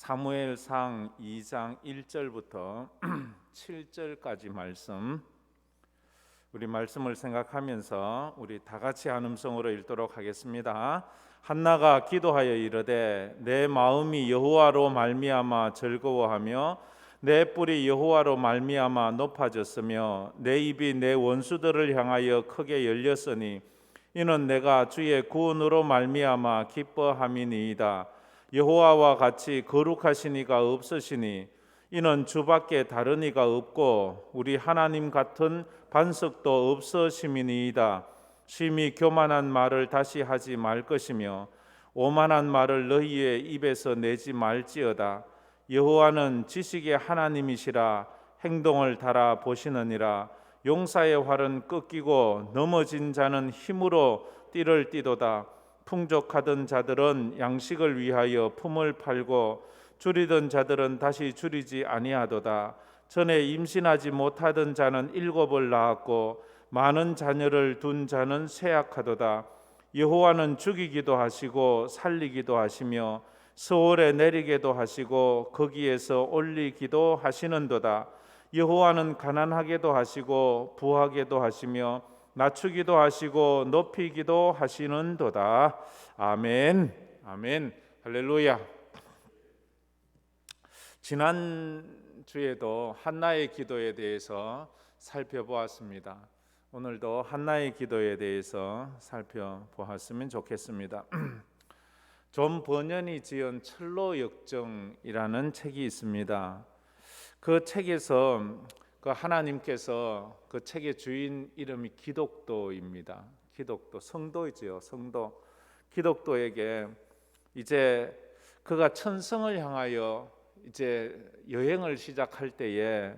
사무엘상 2장 1절부터 7절까지 말씀, 우리 말씀을 생각하면서 우리 다 같이 한 음성으로 읽도록 하겠습니다. 한나가 기도하여 이르되 내 마음이 여호와로 말미암아 즐거워하며 내 뿔이 여호와로 말미암아 높아졌으며 내 입이 내 원수들을 향하여 크게 열렸으니 이는 내가 주의 구원으로 말미암아 기뻐함이니이다. 여호와와 같이 거룩하신 이가 없으시니 이는 주밖에 다른 이가 없고 우리 하나님 같은 반석도 없으심이니이다. 심히 교만한 말을 다시 하지 말 것이며 오만한 말을 너희의 입에서 내지 말지어다. 여호와는 지식의 하나님이시라 행동을 달아 보시느니라. 용사의 활은 꺾이고 넘어진 자는 힘으로 띠를 띠도다. 풍족하던 자들은 양식을 위하여 품을 팔고 줄이던 자들은 다시 줄이지 아니하도다. 전에 임신하지 못하던 자는 7을 낳았고 많은 자녀를 둔 자는 쇠약하도다. 여호와는 죽이기도 하시고 살리기도 하시며 서울에 내리게도 하시고 거기에서 올리기도 하시는도다. 여호와는 가난하게도 하시고 부하게도 하시며 낮추기도 하시고 높이기도 하시는도다. 아멘. 아멘. 할렐루야. 지난 주에도 한나의 기도에 대해서 살펴보았습니다. 오늘도 한나의 기도에 대해서 살펴보았으면 좋겠습니다. 존 버년이 지은 철로 역정이라는 책이 있습니다. 그 책에서 그 하나님께서 그 책의 주인 이름이 기독도입니다. 기독도, 성도이지요. 성도. 기독도에게 이제 그가 천성을 향하여 이제 여행을 시작할 때에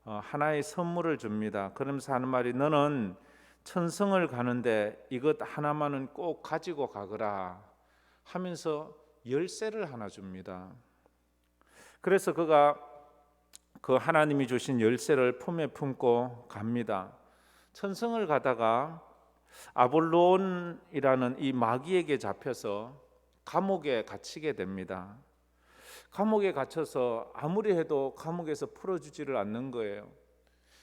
하나의 선물을 줍니다. 그러면서 하는 말이 너는 천성을 가는데 이것 하나만은 꼭 가지고 가거라 하면서 열쇠를 하나 줍니다. 그래서 그가 그 하나님이 주신 열쇠를 품에 품고 갑니다. 천성을 가다가 아볼론이라는 이 마귀에게 잡혀서 감옥에 갇히게 됩니다. 감옥에 갇혀서 아무리 해도 감옥에서 풀어주지를 않는 거예요.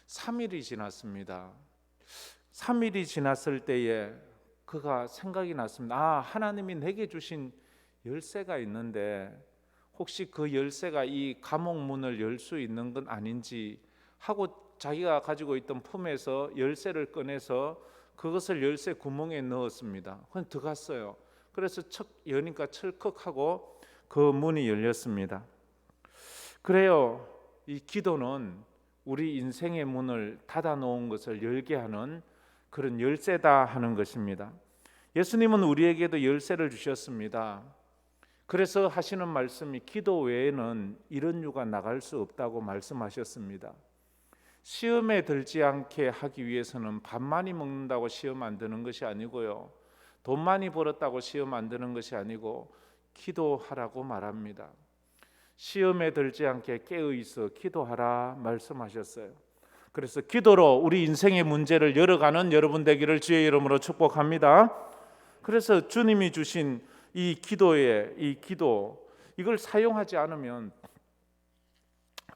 3일이 지났습니다. 3일이 지났을 때에 그가 생각이 났습니다. 하나님이 내게 주신 열쇠가 있는데 혹시 그 열쇠가 이 감옥 문을 열 수 있는 건 아닌지 하고 자기가 가지고 있던 품에서 열쇠를 꺼내서 그것을 열쇠 구멍에 넣었습니다. 그냥 들어갔어요. 그래서 척 여니까 철컥하고 그 문이 열렸습니다. 그래요. 이 기도는 우리 인생의 문을 닫아 놓은 것을 열게 하는 그런 열쇠다 하는 것입니다. 예수님은 우리에게도 열쇠를 주셨습니다. 그래서 하시는 말씀이 기도 외에는 이런 유가 나갈 수 없다고 말씀하셨습니다. 시험에 들지 않게 하기 위해서는 밥 많이 먹는다고 시험 안 드는 것이 아니고요, 돈 많이 벌었다고 시험 안 드는 것이 아니고 기도하라고 말합니다. 시험에 들지 않게 깨어있어 기도하라 말씀하셨어요. 그래서 기도로 우리 인생의 문제를 열어가는 여러분 되기를 주의 이름으로 축복합니다. 그래서 주님이 주신 이 기도 이걸 사용하지 않으면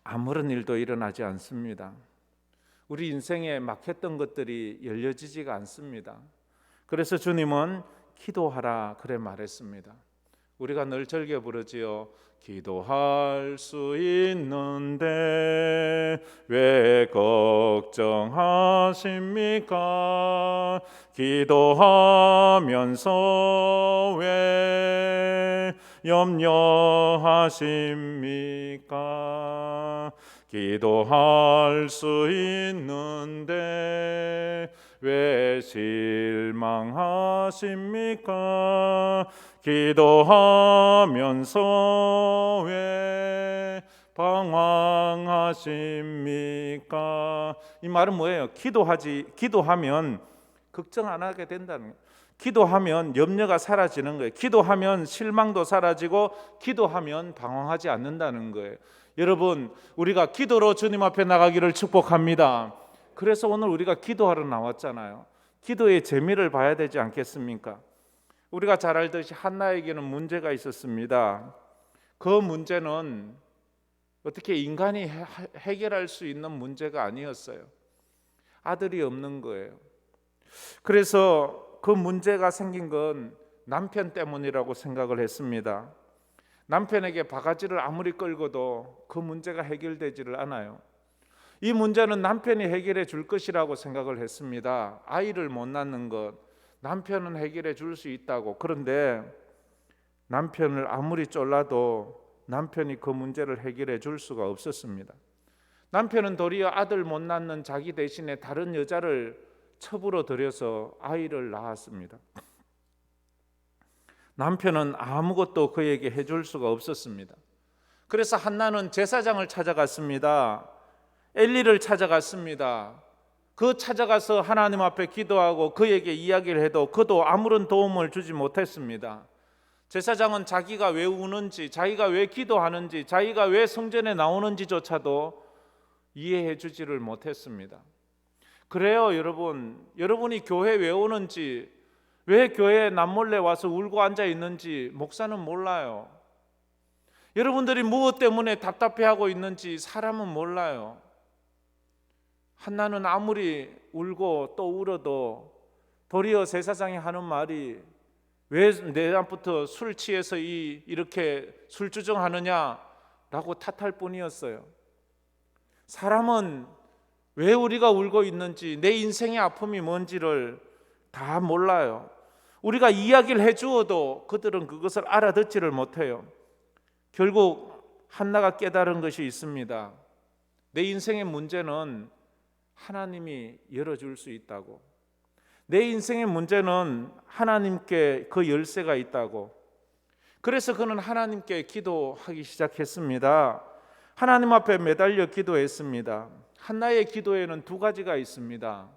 아무런 일도 일어나지 않습니다. 우리 인생에 막혔던 것들이 열려지지가 않습니다. 그래서 주님은 기도하라 그래 말했습니다. 우리가 늘 즐겨 부르지요. 기도할 수 있는데 왜 걱정하십니까? 기도하면서 왜 염려하십니까? 기도할 수 있는데 왜 실망하십니까? 기도하면서 왜 방황하십니까? 이 말은 뭐예요? 기도하면 걱정 안 하게 된다는 거예요. 기도하면 염려가 사라지는 거예요. 기도하면 실망도 사라지고 기도하면 방황하지 않는다는 거예요. 여러분, 우리가 기도로 주님 앞에 나가기를 축복합니다. 그래서 오늘 우리가 기도하러 나왔잖아요. 기도의 재미를 봐야 되지 않겠습니까? 우리가 잘 알듯이 한나에게는 문제가 있었습니다. 그 문제는 어떻게 인간이 해결할 수 있는 문제가 아니었어요. 아들이 없는 거예요. 그래서 그 문제가 생긴 건 남편 때문이라고 생각을 했습니다. 남편에게 바가지를 아무리 끌고도 그 문제가 해결되지를 않아요. 이 문제는 남편이 해결해 줄 것이라고 생각을 했습니다. 아이를 못 낳는 것, 남편은 해결해 줄 수 있다고. 그런데 남편을 아무리 쫄라도 남편이 그 문제를 해결해 줄 수가 없었습니다. 남편은 도리어 아들 못 낳는 자기 대신에 다른 여자를 첩으로 들여서 아이를 낳았습니다. 남편은 아무것도 그에게 해줄 수가 없었습니다. 그래서 한나는 제사장을 찾아갔습니다. 엘리를 찾아갔습니다. 그 찾아가서 하나님 앞에 기도하고 그에게 이야기를 해도 그도 아무런 도움을 주지 못했습니다. 제사장은 자기가 왜 우는지, 자기가 왜 기도하는지, 자기가 왜 성전에 나오는지조차도 이해해 주지를 못했습니다. 그래요, 여러분. 여러분이 교회 왜 오는지, 왜 교회에 남몰래 와서 울고 앉아 있는지 목사는 몰라요. 여러분들이 무엇 때문에 답답해하고 있는지 사람은 몰라요. 한나는 아무리 울고 또 울어도 도리어 제사장이 하는 말이 왜 내일부터 술 취해서 이렇게 술주정하느냐라고 탓할 뿐이었어요. 사람은 왜 우리가 울고 있는지, 내 인생의 아픔이 뭔지를 다 몰라요. 우리가 이야기를 해주어도 그들은 그것을 알아듣지를 못해요. 결국 한나가 깨달은 것이 있습니다. 내 인생의 문제는 하나님이 열어줄 수 있다고. 내 인생의 문제는 하나님께 그 열쇠가 있다고. 그래서 그는 하나님께 기도하기 시작했습니다. 하나님 앞에 매달려 기도했습니다. 한나의 기도에는 두 가지가 있습니다.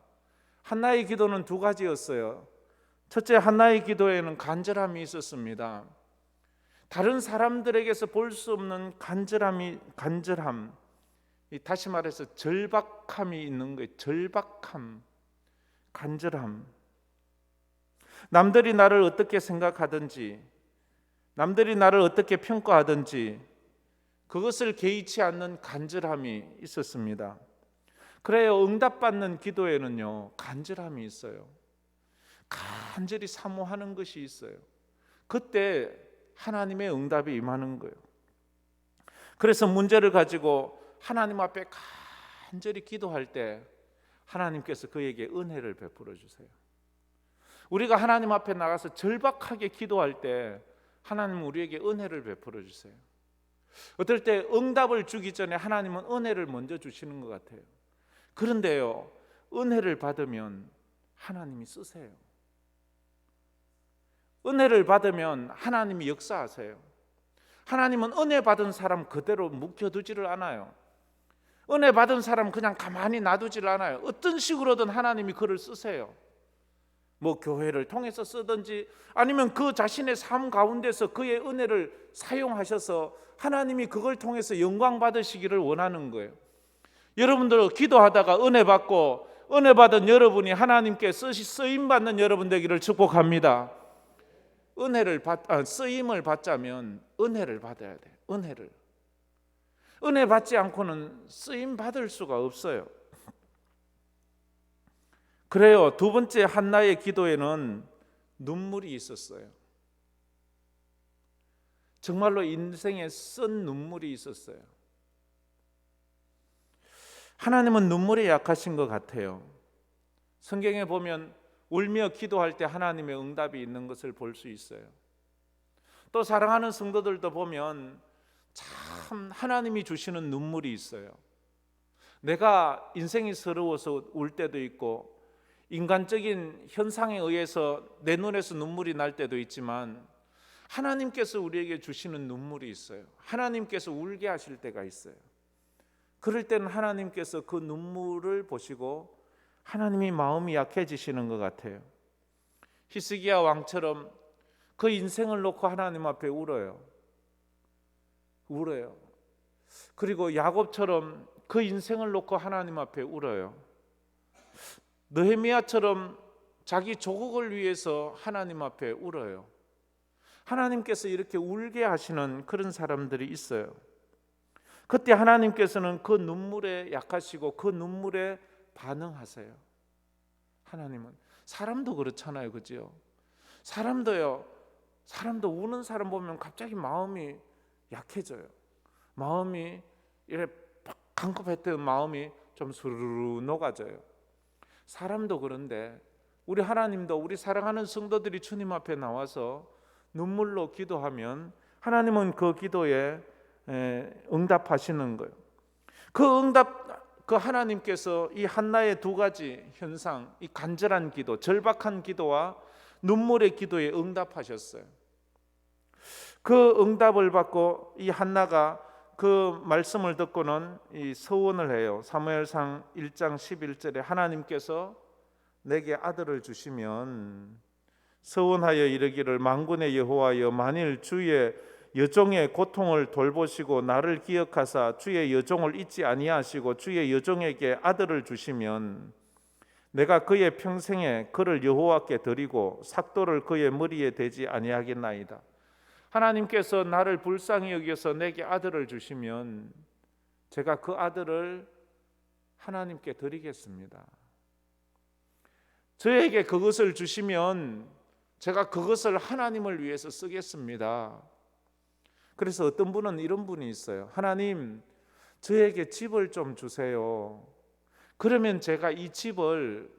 한나의 기도는 두 가지였어요. 첫째, 한나의 기도에는 간절함이 있었습니다. 다른 사람들에게서 볼 수 없는 간절함. 다시 말해서 절박함이 있는 거예요. 절박함, 간절함. 남들이 나를 어떻게 생각하든지, 남들이 나를 어떻게 평가하든지 그것을 개의치 않는 간절함이 있었습니다. 그래요, 응답받는 기도에는요, 간절함이 있어요. 간절히 사모하는 것이 있어요. 그때 하나님의 응답이 임하는 거예요. 그래서 문제를 가지고 하나님 앞에 간절히 기도할 때 하나님께서 그에게 은혜를 베풀어 주세요. 우리가 하나님 앞에 나가서 절박하게 기도할 때 하나님은 우리에게 은혜를 베풀어 주세요. 어떨 때 응답을 주기 전에 하나님은 은혜를 먼저 주시는 것 같아요. 그런데요, 은혜를 받으면 하나님이 쓰세요. 은혜를 받으면 하나님이 역사하세요. 하나님은 은혜 받은 사람 그대로 묵혀두지를 않아요. 은혜 받은 사람 그냥 가만히 놔두질 않아요. 어떤 식으로든 하나님이 그를 쓰세요. 뭐 교회를 통해서 쓰든지 아니면 그 자신의 삶 가운데서 그의 은혜를 사용하셔서 하나님이 그걸 통해서 영광 받으시기를 원하는 거예요. 여러분들 기도하다가 은혜 받고 은혜 받은 여러분이 하나님께 쓰임 받는 여러분 되기를 축복합니다. 쓰임을 받자면 은혜를 받아야 돼요. 은혜 받지 않고는 쓰임 받을 수가 없어요. 그래요, 두 번째 한나의 기도에는 눈물이 있었어요. 정말로 인생에 쓴 눈물이 있었어요. 하나님은 눈물에 약하신 것 같아요. 성경에 보면 울며 기도할 때 하나님의 응답이 있는 것을 볼 수 있어요. 또 사랑하는 성도들도 보면 참 하나님이 주시는 눈물이 있어요. 내가 인생이 서러워서 울 때도 있고 인간적인 현상에 의해서 내 눈에서 눈물이 날 때도 있지만 하나님께서 우리에게 주시는 눈물이 있어요. 하나님께서 울게 하실 때가 있어요. 그럴 때는 하나님께서 그 눈물을 보시고 하나님이 마음이 약해지시는 것 같아요. 히스기야 왕처럼 그 인생을 놓고 하나님 앞에 울어요. 그리고 야곱처럼 그 인생을 놓고 하나님 앞에 울어요. 느헤미야처럼 자기 조국을 위해서 하나님 앞에 울어요. 하나님께서 이렇게 울게 하시는 그런 사람들이 있어요. 그때 하나님께서는 그 눈물에 약하시고 그 눈물에 반응하세요. 하나님은 사람도 그렇잖아요, 그죠? 사람도 우는 사람 보면 갑자기 마음이 약해져요. 마음이 이렇게 강급했던 마음이 좀 수르르 녹아져요. 사람도 그런데 우리 하나님도 우리 사랑하는 성도들이 주님 앞에 나와서 눈물로 기도하면 하나님은 그 기도에 응답하시는 거예요. 그 하나님께서 이 한나의 두 가지 현상, 이 간절한 기도, 절박한 기도와 눈물의 기도에 응답하셨어요. 그 응답을 받고 이 한나가 그 말씀을 듣고는 이 서원을 해요. 사무엘상 1장 11절에 하나님께서 내게 아들을 주시면 서원하여 이르기를 만군의 여호와여 만일 주의 여종의 고통을 돌보시고 나를 기억하사 주의 여종을 잊지 아니하시고 주의 여종에게 아들을 주시면 내가 그의 평생에 그를 여호와께 드리고 삭도를 그의 머리에 대지 아니하겠나이다. 하나님께서 나를 불쌍히 여겨서 내게 아들을 주시면 제가 그 아들을 하나님께 드리겠습니다. 저에게 그것을 주시면 제가 그것을 하나님을 위해서 쓰겠습니다. 그래서 어떤 분은 이런 분이 있어요. 하나님, 저에게 집을 좀 주세요. 그러면 제가 이 집을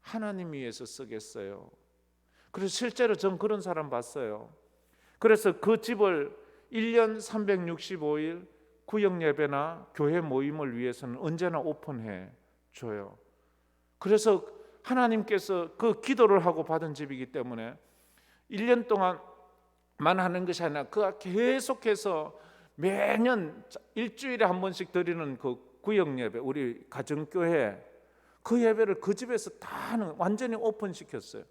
하나님 위해서 쓰겠어요. 그래서 실제로 전 그런 사람 봤어요. 그래서 그 집을 1년 365일 구역 예배나 교회 모임을 위해서는 언제나 오픈해 줘요. 그래서 하나님께서 그 기도를 하고 받은 집이기 때문에 1년 동안만 하는 것이 아니라 그 계속해서 매년 일주일에 한 번씩 드리는 그 구역 예배, 우리 가정교회 그 예배를 그 집에서 다 하는, 완전히 오픈시켰어요.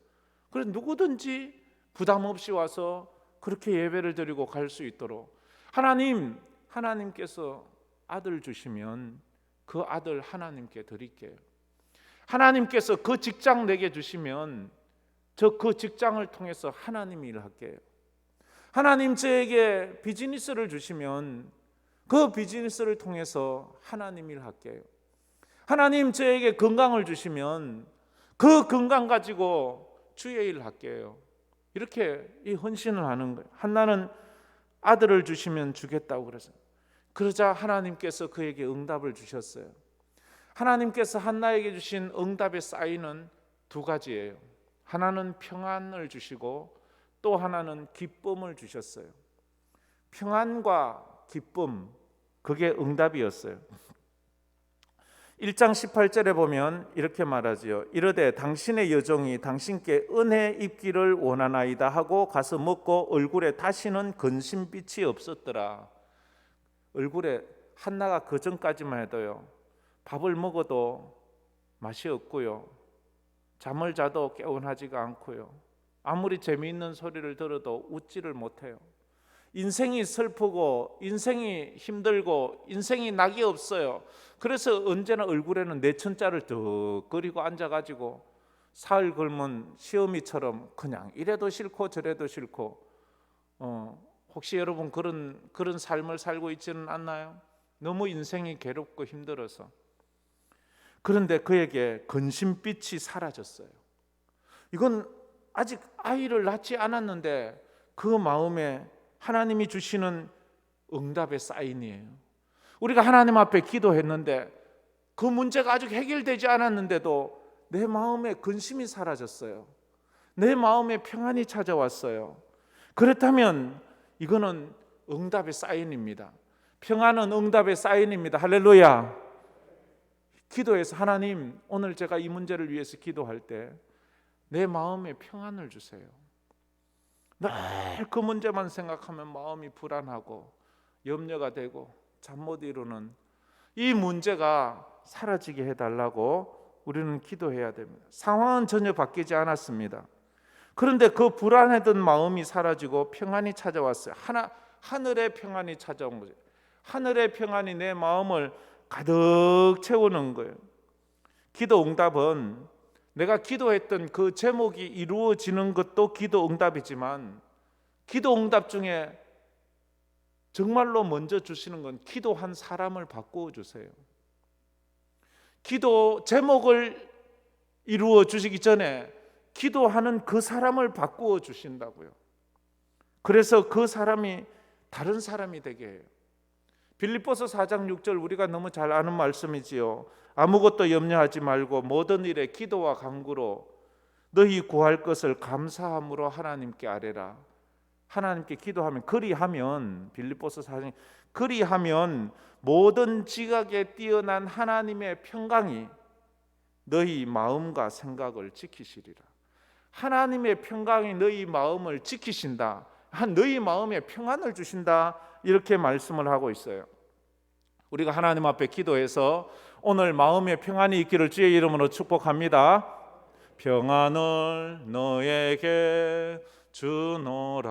그래서 누구든지 부담 없이 와서 그렇게 예배를 드리고 갈 수 있도록 하나님께서 아들 주시면 그 아들 하나님께 드릴게요. 하나님께서 그 직장 내게 주시면 저 그 직장을 통해서 하나님 일할게요. 하나님 저에게 비즈니스를 주시면 그 비즈니스를 통해서 하나님 일할게요. 하나님 저에게 건강을 주시면 그 건강 가지고 주의 일 할게요. 이렇게 이 헌신을 하는 거예요. 한나는 아들을 주시면 주겠다고 그래서 그러자 하나님께서 그에게 응답을 주셨어요. 하나님께서 한나에게 주신 응답의 사인은 두 가지예요. 하나는 평안을 주시고 또 하나는 기쁨을 주셨어요. 평안과 기쁨, 그게 응답이었어요. 1장 18절에 보면 이렇게 말하지요. 이르되 당신의 여종이 당신께 은혜 입기를 원하나이다 하고 가서 먹고 얼굴에 다시는 근심빛이 없었더라. 얼굴에 한나가 그 전까지만 해도요, 밥을 먹어도 맛이 없고요, 잠을 자도 개운하지가 않고요, 아무리 재미있는 소리를 들어도 웃지를 못해요. 인생이 슬프고 인생이 힘들고 인생이 낙이 없어요. 그래서 언제나 얼굴에는 내천자를 더 끓이고 앉아가지고 사흘 굶은 시어미처럼 그냥 이래도 싫고 저래도 싫고, 혹시 여러분 그런 삶을 살고 있지는 않나요? 너무 인생이 괴롭고 힘들어서. 그런데 그에게 근심빛이 사라졌어요. 이건 아직 아이를 낳지 않았는데 그 마음에 하나님이 주시는 응답의 사인이에요. 우리가 하나님 앞에 기도했는데 그 문제가 아직 해결되지 않았는데도 내 마음에 근심이 사라졌어요. 내 마음에 평안이 찾아왔어요. 그렇다면 이거는 응답의 사인입니다. 평안은 응답의 사인입니다. 할렐루야. 기도해서 하나님, 오늘 제가 이 문제를 위해서 기도할 때 내 마음에 평안을 주세요. 늘 그 문제만 생각하면 마음이 불안하고 염려가 되고 잠 못 이루는 이 문제가 사라지게 해달라고 우리는 기도해야 됩니다. 상황은 전혀 바뀌지 않았습니다. 그런데 그 불안했던 마음이 사라지고 평안이 찾아왔어요. 하늘의 평안이 찾아온 거죠. 하늘의 평안이 내 마음을 가득 채우는 거예요. 기도 응답은 내가 기도했던 그 제목이 이루어지는 것도 기도 응답이지만 기도 응답 중에 정말로 먼저 주시는 건 기도한 사람을 바꾸어 주세요. 기도 제목을 이루어 주시기 전에 기도하는 그 사람을 바꾸어 주신다고요. 그래서 그 사람이 다른 사람이 되게 해요. 빌립보서 4장 6절 우리가 너무 잘 아는 말씀이지요. 아무것도 염려하지 말고 모든 일에 기도와 간구로 너희 구할 것을 감사함으로 하나님께 아뢰라. 하나님께 기도하면, 그리하면, 빌립보서 4장, 그리하면 모든 지각에 뛰어난 하나님의 평강이 너희 마음과 생각을 지키시리라. 하나님의 평강이 너희 마음을 지키신다. 너희 마음에 평안을 주신다. 이렇게 말씀을 하고 있어요. 우리가 하나님 앞에 기도해서 오늘 마음에 평안이 있기를 주의 이름으로 축복합니다. 평안을 너에게 주노라.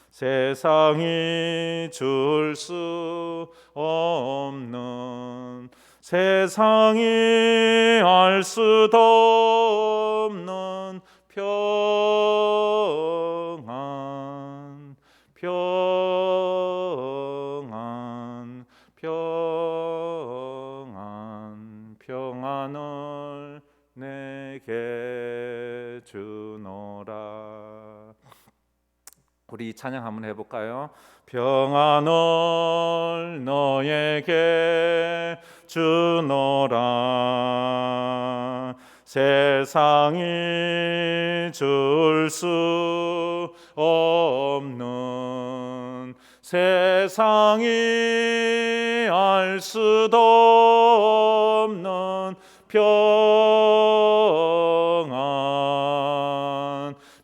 세상이 줄 수 없는, 세상이 알 수도 없는 평안, 평안, 평안, 평안을 내게 주노라. 우리 찬양 한번 해볼까요? 평안을 너에게 주노라. 세상이 줄 수 없는, 세상이 알 수도 없는 평안,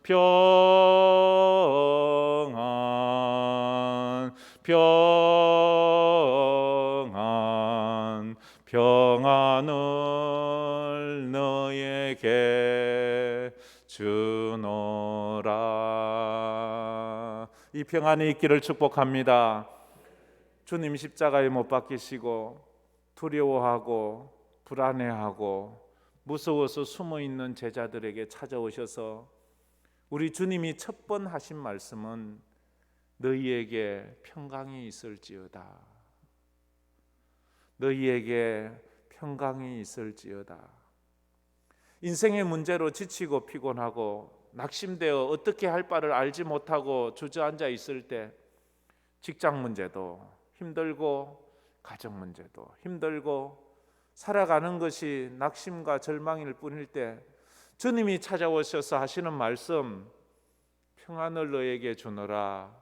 평안, 평안, 평안을 너에게 주노라. 이 평안이 있기를 축복합니다. 주님 십자가에 못 박히시고 두려워하고 불안해하고 무서워서 숨어있는 제자들에게 찾아오셔서 우리 주님이 첫 번 하신 말씀은 너희에게 평강이 있을지어다. 너희에게 평강이 있을지어다. 인생의 문제로 지치고 피곤하고 낙심되어 어떻게 할 바를 알지 못하고 주저앉아 있을 때, 직장 문제도 힘들고 가정 문제도 힘들고 살아가는 것이 낙심과 절망일 뿐일 때 주님이 찾아오셔서 하시는 말씀, 평안을 너에게 주노라.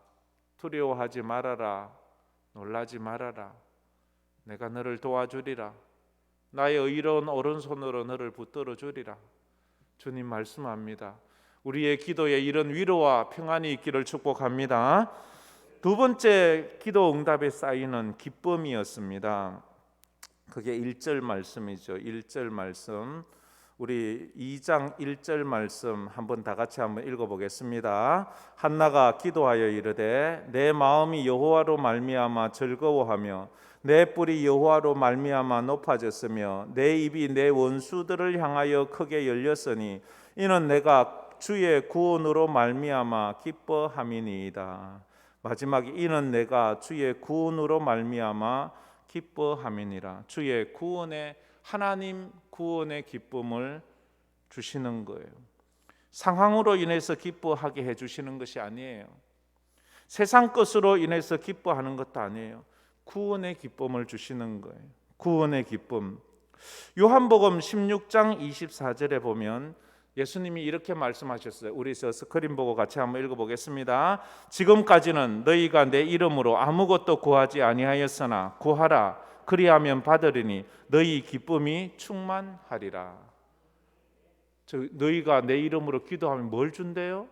두려워하지 말아라. 놀라지 말아라. 내가 너를 도와주리라. 나의 의로운 오른손으로 너를 붙들어 주리라. 주님 말씀합니다. 우리의 기도에 이런 위로와 평안이 있기를 축복합니다. 두 번째 기도 응답에 쌓이는 기쁨이었습니다. 그게 1절 말씀이죠. 1절 말씀, 우리 2장 1절 말씀 한번 다 같이 한번 읽어보겠습니다. 한나가 기도하여 이르되 내 마음이 여호와로 말미암아 즐거워하며 내 뿔이 여호와로 말미암아 높아졌으며 내 입이 내 원수들을 향하여 크게 열렸으니 이는 내가 주의 구원으로 말미암아 기뻐함이니이다. 마지막에 이는 내가 주의 구원으로 말미암아 기뻐함이니라. 주의 구원의, 하나님 구원의 기쁨을 주시는 거예요. 상황으로 인해서 기뻐하게 해주시는 것이 아니에요. 세상 것으로 인해서 기뻐하는 것도 아니에요. 구원의 기쁨을 주시는 거예요. 구원의 기쁨. 요한복음 16장 24절에 보면 예수님이 이렇게 말씀하셨어요. 우리 스크린 보고 같이 한번 읽어보겠습니다. 지금까지는 너희가 내 이름으로 아무것도 구하지 아니하였으나 구하라. 그리하면 받으리니 너희 기쁨이 충만하리라. 너희가 내 이름으로 기도하면 뭘 준대요?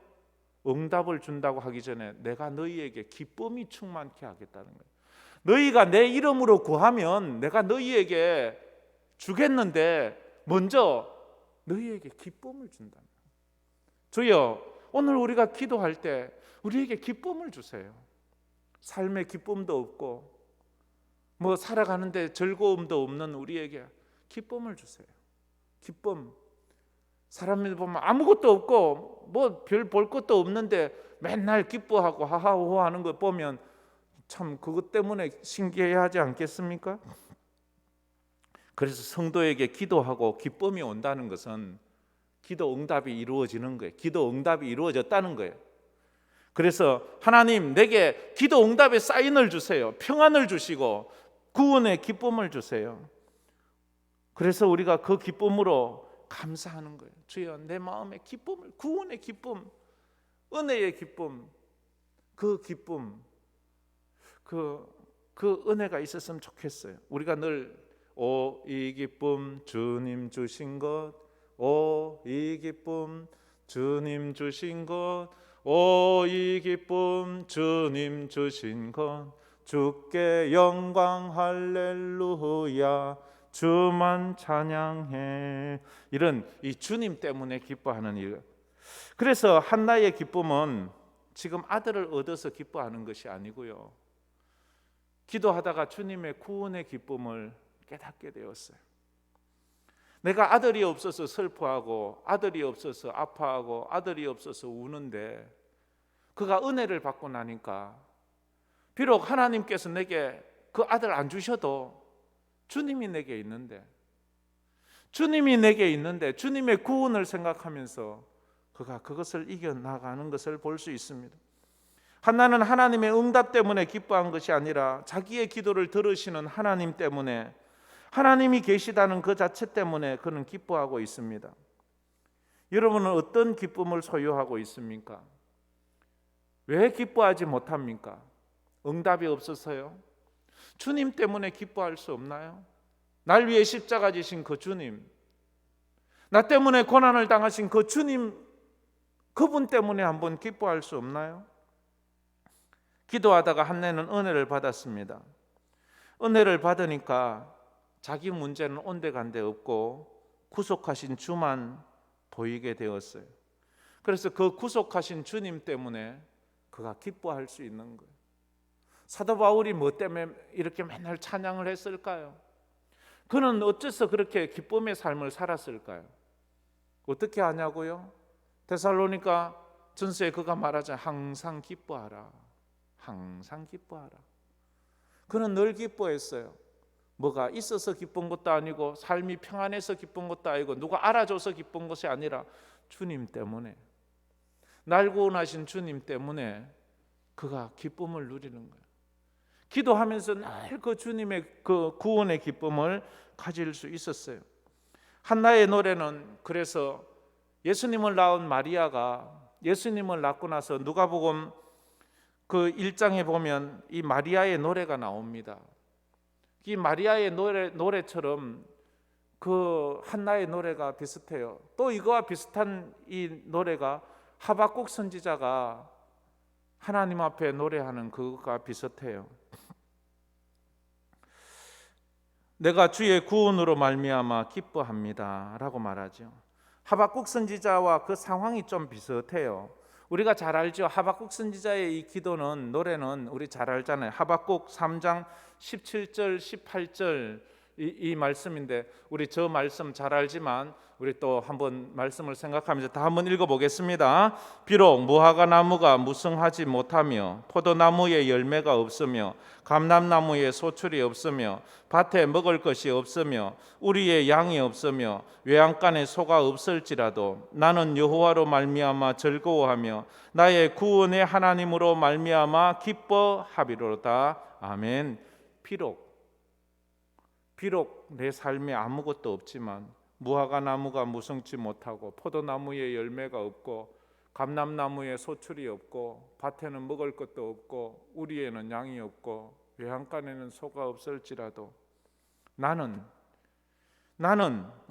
응답을 준다고 하기 전에 내가 너희에게 기쁨이 충만케 하겠다는 거예요. 너희가 내 이름으로 구하면 내가 너희에게 주겠는데 먼저 너희에게 기쁨을 준다. 주여, 오늘 우리가 기도할 때 우리에게 기쁨을 주세요. 삶에 기쁨도 없고 살아가는데 즐거움도 없는 우리에게 기쁨을 주세요. 기쁨. 사람들 보면 아무것도 없고 뭐 별 볼 것도 없는데 맨날 기뻐하고 하하호호 하는 거 보면 참 그것 때문에 신기해하지 않겠습니까? 그래서 성도에게 기도하고 기쁨이 온다는 것은 기도 응답이 이루어지는 거예요. 기도 응답이 이루어졌다는 거예요. 그래서 하나님 내게 기도 응답의 사인을 주세요. 평안을 주시고 구원의 기쁨을 주세요. 그래서 우리가 그 기쁨으로 감사하는 거예요. 주여 내 마음의 기쁨을, 구원의 기쁨, 은혜의 기쁨, 그 기쁨, 그 은혜가 있었으면 좋겠어요. 우리가 늘 오 이 기쁨 주님 주신 것, 오 이 기쁨 주님 주신 것, 오 이 기쁨 주님 주신 것, 주께 영광 할렐루야 주만 찬양해. 이런 이 주님 때문에 기뻐하는 일. 그래서 한나의 기쁨은 지금 아들을 얻어서 기뻐하는 것이 아니고요, 기도하다가 주님의 구원의 기쁨을 깨닫게 되었어요. 내가 아들이 없어서 슬퍼하고 아들이 없어서 아파하고 아들이 없어서 우는데 그가 은혜를 받고 나니까 비록 하나님께서 내게 그 아들 안 주셔도 주님이 내게 있는데 주님의 구원을 생각하면서 그가 그것을 이겨나가는 것을 볼 수 있습니다. 한나는 하나님의 응답 때문에 기뻐한 것이 아니라 자기의 기도를 들으시는 하나님 때문에, 하나님이 계시다는 그 자체 때문에 그는 기뻐하고 있습니다. 여러분은 어떤 기쁨을 소유하고 있습니까? 왜 기뻐하지 못합니까? 응답이 없어서요? 주님 때문에 기뻐할 수 없나요? 날 위해 십자가 지신 그 주님, 나 때문에 고난을 당하신 그 주님, 그분 때문에 한번 기뻐할 수 없나요? 기도하다가 한나는 은혜를 받았습니다. 은혜를 받으니까 자기 문제는 온데간데 없고 구속하신 주만 보이게 되었어요. 그래서 그 구속하신 주님 때문에 그가 기뻐할 수 있는 거예요. 사도 바울이 뭐 때문에 이렇게 맨날 찬양을 했을까요? 그는 어째서 그렇게 기쁨의 삶을 살았을까요? 어떻게 하냐고요? 데살로니가 전서에 그가 말하자, 항상 기뻐하라, 항상 기뻐하라. 그는 늘 기뻐했어요. 뭐가 있어서 기쁜 것도 아니고 삶이 평안해서 기쁜 것도 아니고 누가 알아줘서 기쁜 것이 아니라 주님 때문에, 날 구원하신 주님 때문에 그가 기쁨을 누리는 거예요. 기도하면서 늘 그 주님의 그 구원의 기쁨을 가질 수 있었어요. 한나의 노래는 그래서 예수님을 낳은 마리아가 예수님을 낳고 나서 누가복음 그 1장에 보면 이 마리아의 노래가 나옵니다. 이 마리아의 노래처럼 그 한나의 노래가 비슷해요. 또 이거와 비슷한 이 노래가 하박국 선지자가 하나님 앞에 노래하는 그거가 비슷해요. 내가 주의 구원으로 말미암아 기뻐합니다 라고 말하죠. 하박국 선지자와 그 상황이 좀 비슷해요. 우리가 잘 알죠. 하박국 선지자의 이 기도는, 노래는 우리 잘 알잖아요. 하박국 3장 17절 18절 이 말씀인데 우리 저 말씀 잘 알지만 우리 또 한번 말씀을 생각하면서 다 한번 읽어보겠습니다. 비록 무화과 나무가 무성하지 못하며 포도나무에 열매가 없으며 감람나무에 소출이 없으며 밭에 먹을 것이 없으며 우리의 양이 없으며 외양간에 소가 없을지라도 나는 여호와로 말미암아 즐거워하며 나의 구원의 하나님으로 말미암아 기뻐하리로다. 아멘. 비록 내 삶에 아무것도 없지만 무화과 나무가 무성치 못하고 포도나무에 열매가 없고 감람나무에 소출이 없고 밭에는 먹을 것도 없고 우리에는 양이 없고 외양간에는 소가 없을지라도 나는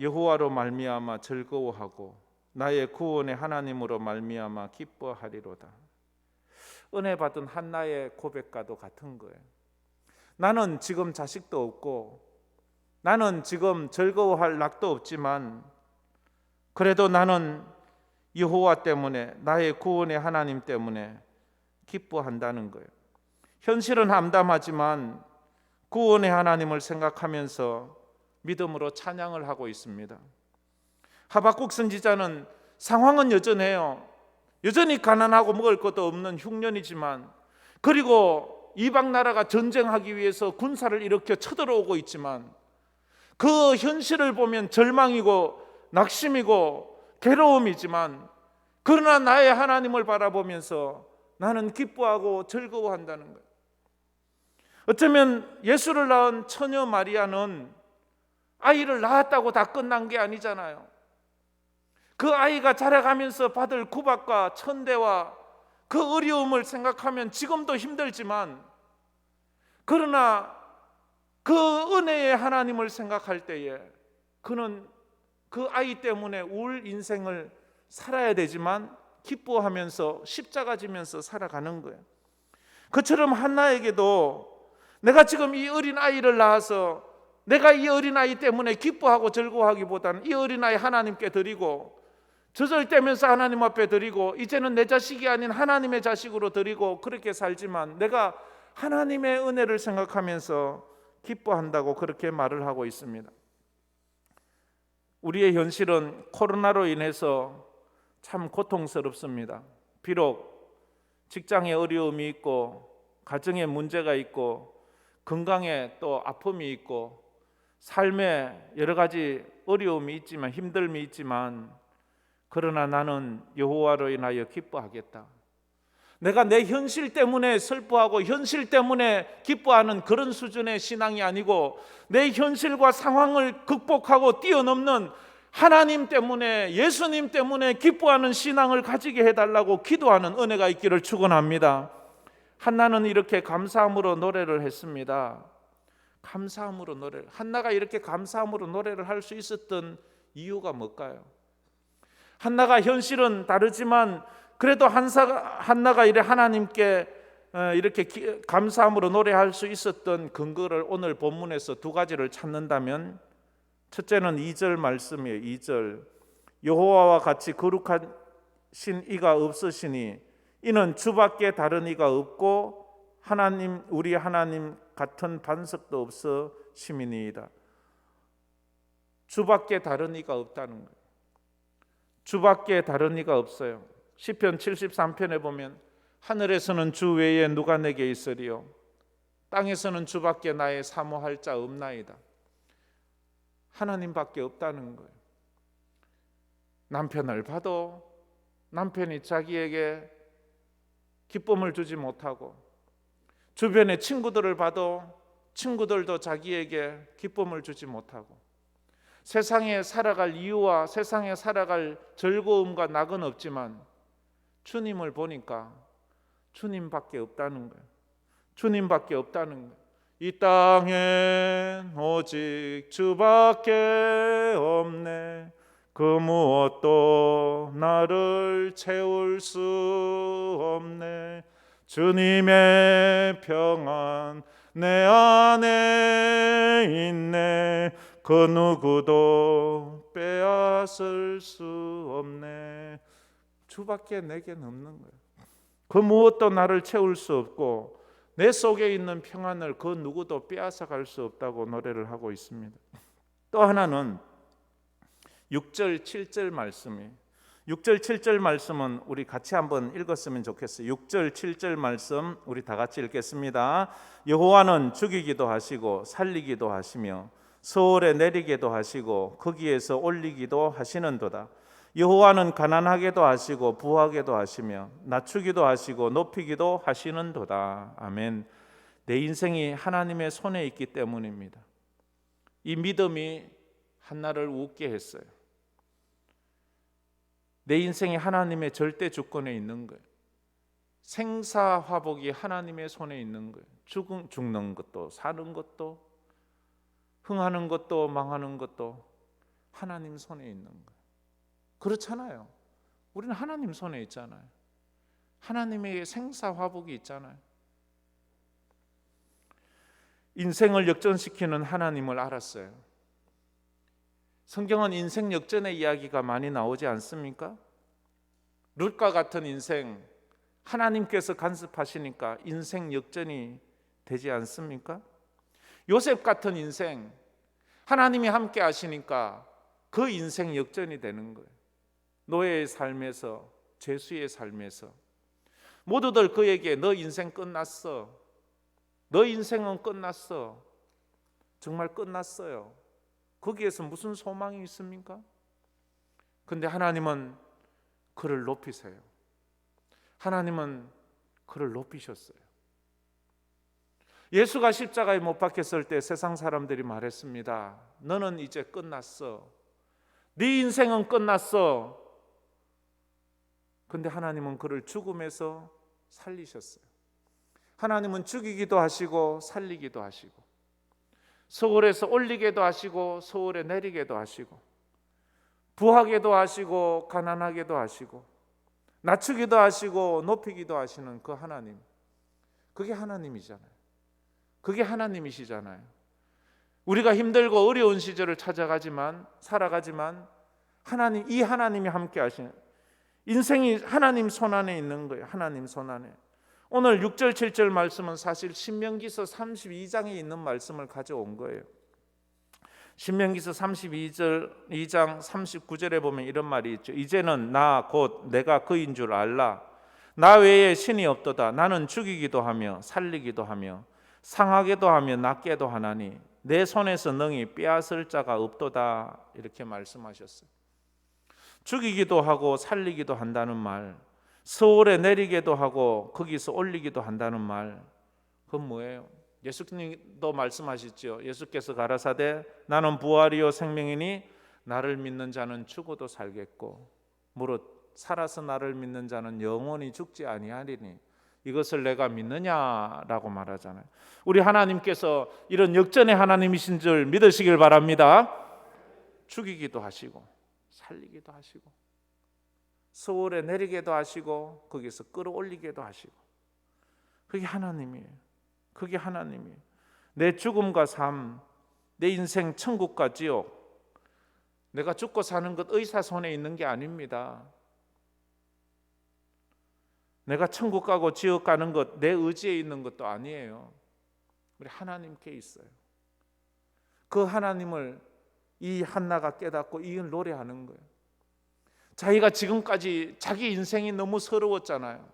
여호와로 말미암아 즐거워하고 나의 구원의 하나님으로 말미암아 기뻐하리로다. 은혜 받은 한나의 고백과도 같은 거예요. 나는 지금 자식도 없고 나는 지금 즐거워할 낙도 없지만 그래도 나는 여호와 때문에, 나의 구원의 하나님 때문에 기뻐한다는 거예요. 현실은 암담하지만 구원의 하나님을 생각하면서 믿음으로 찬양을 하고 있습니다. 하박국 선지자는 상황은 여전해요. 여전히 가난하고 먹을 것도 없는 흉년이지만, 그리고 이방 나라가 전쟁하기 위해서 군사를 일으켜 쳐들어오고 있지만, 그 현실을 보면 절망이고 낙심이고 괴로움이지만, 그러나 나의 하나님을 바라보면서 나는 기뻐하고 즐거워한다는 거예요. 어쩌면 예수를 낳은 처녀 마리아는 아이를 낳았다고 다 끝난 게 아니잖아요. 그 아이가 자라가면서 받을 구박과 천대와 그 어려움을 생각하면 지금도 힘들지만, 그러나 그 은혜의 하나님을 생각할 때에 그는 그 아이 때문에 울 인생을 살아야 되지만 기뻐하면서 십자가 지면서 살아가는 거예요. 그처럼 한나에게도 내가 지금 이 어린 아이를 낳아서 내가 이 어린 아이 때문에 기뻐하고 즐거워하기보다는 이 어린 아이 하나님께 드리고, 저절대면서 하나님 앞에 드리고, 이제는 내 자식이 아닌 하나님의 자식으로 드리고, 그렇게 살지만 내가 하나님의 은혜를 생각하면서 기뻐한다고 그렇게 말을 하고 있습니다. 우리의 현실은 코로나로 인해서 참 고통스럽습니다. 비록 직장에 어려움이 있고 가정에 문제가 있고 건강에 또 아픔이 있고 삶에 여러 가지 어려움이 있지만 힘듦이 있지만, 그러나 나는 여호와로 인하여 기뻐하겠다. 내가 내 현실 때문에 슬퍼하고 현실 때문에 기뻐하는 그런 수준의 신앙이 아니고, 내 현실과 상황을 극복하고 뛰어넘는 하나님 때문에, 예수님 때문에 기뻐하는 신앙을 가지게 해달라고 기도하는 은혜가 있기를 축원합니다. 한나는 이렇게 감사함으로 노래를 했습니다. 감사함으로 노래를. 한나가 이렇게 감사함으로 노래를 할 수 있었던 이유가 뭘까요? 한나가 현실은 다르지만 그래도 한나가 이래 하나님께 이렇게 감사함으로 노래할 수 있었던 근거를 오늘 본문에서 두 가지를 찾는다면, 첫째는 2절 말씀이에요. 2절. 여호와와 같이 거룩하신 이가 없으시니 이는 주밖에 다른 이가 없고 하나님 우리 하나님 같은 반석도 없으심이니이다. 주밖에 다른 이가 없다는 거예요. 주밖에 다른 이가 없어요. 시편 73편에 보면 하늘에서는 주 외에 누가 내게 있으리요, 땅에서는 주밖에 나의 사모할 자 없나이다. 하나님밖에 없다는 거예요. 남편을 봐도 남편이 자기에게 기쁨을 주지 못하고, 주변의 친구들을 봐도 친구들도 자기에게 기쁨을 주지 못하고, 세상에 살아갈 이유와 세상에 살아갈 즐거움과 낙은 없지만 주님을 보니까 주님밖에 없다는 거예요. 주님밖에 없다는 거예요. 이 땅엔 오직 주밖에 없네. 그 무엇도 나를 채울 수 없네. 주님의 평안 내 안에 있네. 그 누구도 빼앗을 수 없네. 주밖에 내겐 없는 거예요. 그 무엇도 나를 채울 수 없고 내 속에 있는 평안을 그 누구도 빼앗아갈 수 없다고 노래를 하고 있습니다. 또 하나는 6절 7절 말씀이에요. 6절 7절 말씀은 우리 같이 한번 읽었으면 좋겠어요. 6절 7절 말씀 우리 다 같이 읽겠습니다. 여호와는 죽이기도 하시고 살리기도 하시며 서울에 내리게도 하시고 거기에서 올리기도 하시는도다. 여호와는 가난하게도 하시고 부하게도 하시며 낮추기도 하시고 높이기도 하시는도다. 아멘. 내 인생이 하나님의 손에 있기 때문입니다. 이 믿음이 한나를 웃게 했어요. 내 인생이 하나님의 절대 주권에 있는 거예요. 생사화복이 하나님의 손에 있는 거예요. 죽는 것도 사는 것도 흥하는 것도 망하는 것도 하나님 손에 있는 거예요. 그렇잖아요. 우리는 하나님 손에 있잖아요. 하나님의 생사화복이 있잖아요. 인생을 역전시키는 하나님을 알았어요. 성경은 인생 역전의 이야기가 많이 나오지 않습니까? 룻과 같은 인생, 하나님께서 간섭하시니까 인생 역전이 되지 않습니까? 요셉 같은 인생, 하나님이 함께 하시니까 그 인생 역전이 되는 거예요. 노예의 삶에서, 죄수의 삶에서 모두들 그에게 너 인생 끝났어, 너 인생은 끝났어, 정말 끝났어요. 거기에서 무슨 소망이 있습니까? 근데 하나님은 그를 높이세요. 하나님은 그를 높이셨어요. 예수가 십자가에 못 박혔을 때 세상 사람들이 말했습니다. 너는 이제 끝났어. 네 인생은 끝났어. 근데 하나님은 그를 죽음에서 살리셨어요. 하나님은 죽이기도 하시고 살리기도 하시고, 서울에서 올리게도 하시고 서울에 내리게도 하시고, 부하게도 하시고 가난하게도 하시고, 낮추기도 하시고 높이기도 하시는 그 하나님, 그게 하나님이잖아요. 그게 하나님이시잖아요. 우리가 힘들고 어려운 시절을 살아가지만 하나님, 이 하나님이 함께 하시는, 인생이 하나님 손안에 있는 거예요. 하나님 손안에. 오늘 6절 7절 말씀은 사실 신명기서 32장에 있는 말씀을 가져온 거예요. 신명기서 2장 39절에 보면 이런 말이 있죠. 이제는 나 곧 내가 그인 줄 알라. 나 외에 신이 없도다. 나는 죽이기도 하며 살리기도 하며 상하게도 하며 낫게도 하나니 내 손에서 능히 빼앗을 자가 없도다. 이렇게 말씀하셨어요. 죽이기도 하고 살리기도 한다는 말, 서울에 내리게도 하고 거기서 올리기도 한다는 말, 그건 뭐예요? 예수님도 말씀하셨죠. 예수께서 가라사대 나는 부활이요 생명이니 나를 믿는 자는 죽어도 살겠고 무릇 살아서 나를 믿는 자는 영원히 죽지 아니하리니 이것을 내가 믿느냐라고 말하잖아요. 우리 하나님께서 이런 역전의 하나님이신 줄 믿으시길 바랍니다. 죽이기도 하시고 살리기도 하시고 서울에 내리게도 하시고 거기서 끌어올리게도 하시고, 그게 하나님이에요. 그게 하나님이에요. 내 죽음과 삶, 내 인생 천국과 지옥, 내가 죽고 사는 것 의사 손에 있는 게 아닙니다. 내가 천국 가고 지옥 가는 것 내 의지에 있는 것도 아니에요. 우리 하나님께 있어요. 그 하나님을 이 한나가 깨닫고 이걸 노래하는 거예요. 자기가 지금까지 자기 인생이 너무 서러웠잖아요.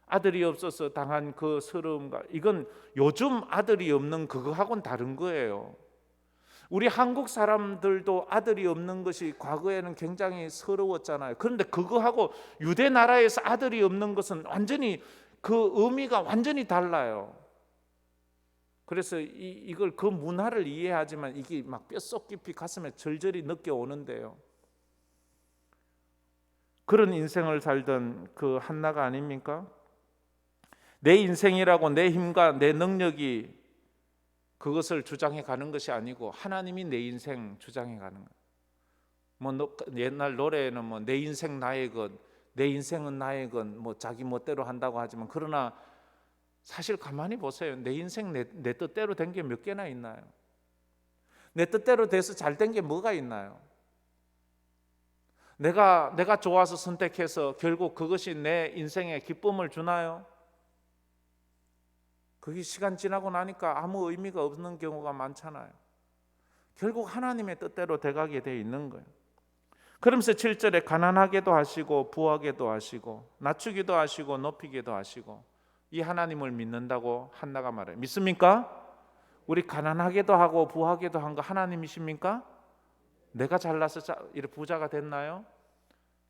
아들이 없어서 당한 그 서러움과, 이건 요즘 아들이 없는 그거하고는 다른 거예요. 우리 한국 사람들도 아들이 없는 것이 과거에는 굉장히 서러웠잖아요. 그런데 그거하고 유대 나라에서 아들이 없는 것은 완전히 그 의미가 완전히 달라요. 그래서 이걸 그 문화를 이해하지만 이게 막 뼛속 깊이 가슴에 절절히 느껴오는데요. 그런 인생을 살던 그 한나가 아닙니까? 내 인생이라고 내 힘과 내 능력이 그것을 주장해 가는 것이 아니고 하나님이 내 인생 주장해 가는 거예요. 뭐 옛날 노래에는 뭐 내 인생 나의 것, 내 인생은 나의 것, 뭐 자기 멋대로 한다고 하지만, 그러나 사실 가만히 보세요. 내 인생 내 뜻대로 된 게 몇 개나 있나요? 내 뜻대로 돼서 잘 된 게 뭐가 있나요? 내가 좋아서 선택해서 결국 그것이 내 인생에 기쁨을 주나요? 그게 시간 지나고 나니까 아무 의미가 없는 경우가 많잖아요. 결국 하나님의 뜻대로 돼가게 돼 있는 거예요. 그러면서 7절에 가난하게도 하시고 부하게도 하시고 낮추기도 하시고 높이기도 하시고, 이 하나님을 믿는다고 한나가 말해요. 믿습니까? 우리 가난하게도 하고 부하게도 한 거 하나님이십니까? 내가 잘나서 이렇게 부자가 됐나요?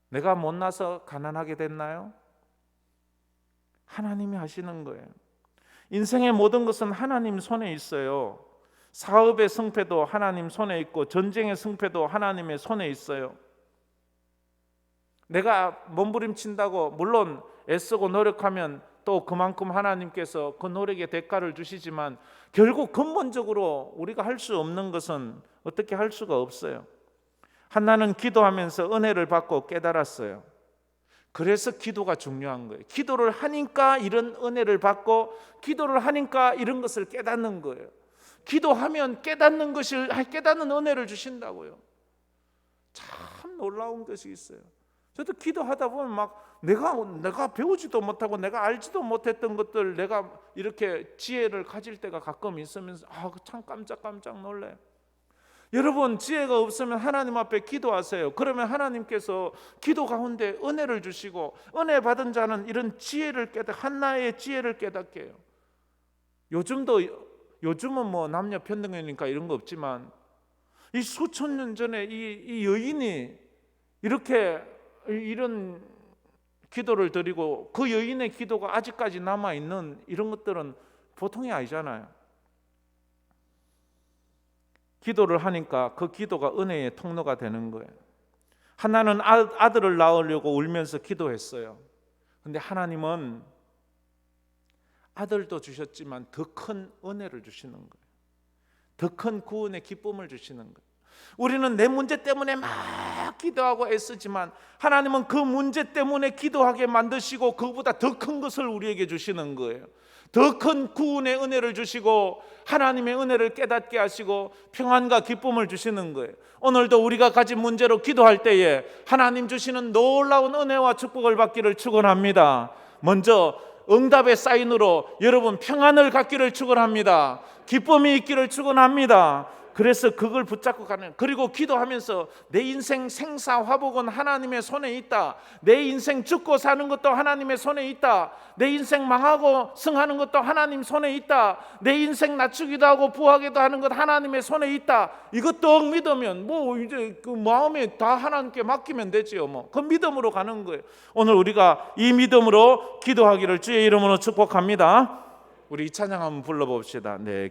내가 못나서 가난하게 됐나요? 하나님이 하시는 거예요. 인생의 모든 것은 하나님 손에 있어요. 사업의 승패도 하나님 손에 있고 전쟁의 승패도 하나님의 손에 있어요. 내가 몸부림친다고 물론 애쓰고 노력하면 또 그만큼 하나님께서 그 노력의 대가를 주시지만 결국 근본적으로 우리가 할 수 없는 것은 어떻게 할 수가 없어요. 한나는 기도하면서 은혜를 받고 깨달았어요. 그래서 기도가 중요한 거예요. 기도를 하니까 이런 은혜를 받고 기도를 하니까 이런 것을 깨닫는 거예요. 기도하면 깨닫는 은혜를 주신다고요. 참 놀라운 것이 있어요. 저도 기도하다 보면 막 내가 배우지도 못하고 내가 알지도 못했던 것들, 내가 이렇게 지혜를 가질 때가 가끔 있으면서 참 깜짝 놀라요. 여러분, 지혜가 없으면 하나님 앞에 기도하세요. 그러면 하나님께서 기도 가운데 은혜를 주시고, 은혜 받은 자는 이런 지혜를 한나의 지혜를 깨닫게 해요. 요즘은 뭐 남녀 평등이니까 이런 거 없지만, 이 수천 년 전에 이 여인이 이렇게 이런 기도를 드리고, 그 여인의 기도가 아직까지 남아 있는 이런 것들은 보통이 아니잖아요. 기도를 하니까 그 기도가 은혜의 통로가 되는 거예요. 하나는 아들을 낳으려고 울면서 기도했어요. 근데 하나님은 아들도 주셨지만 더 큰 은혜를 주시는 거예요. 더 큰 구원의 기쁨을 주시는 거예요. 우리는 내 문제 때문에 막 기도하고 애쓰지만 하나님은 그 문제 때문에 기도하게 만드시고 그보다 더 큰 것을 우리에게 주시는 거예요. 더 큰 구원의 은혜를 주시고 하나님의 은혜를 깨닫게 하시고 평안과 기쁨을 주시는 거예요. 오늘도 우리가 가진 문제로 기도할 때에 하나님 주시는 놀라운 은혜와 축복을 받기를 축원합니다. 먼저 응답의 사인으로 여러분 평안을 갖기를 축원합니다. 기쁨이 있기를 축원합니다. 그래서 그걸 붙잡고 가는, 그리고 기도하면서 내 인생 생사화복은 하나님의 손에 있다. 내 인생 죽고 사는 것도 하나님의 손에 있다. 내 인생 망하고 승하는 것도 하나님 손에 있다. 내 인생 낮추기도 하고 부하기도 하는 것 하나님의 손에 있다. 이것도 믿으면 뭐 이제 그 마음에 다 하나님께 맡기면 되지요. 뭐 그 믿음으로 가는 거예요. 오늘 우리가 이 믿음으로 기도하기를 주의 이름으로 축복합니다. 우리 이 찬양 한번 불러봅시다. 네.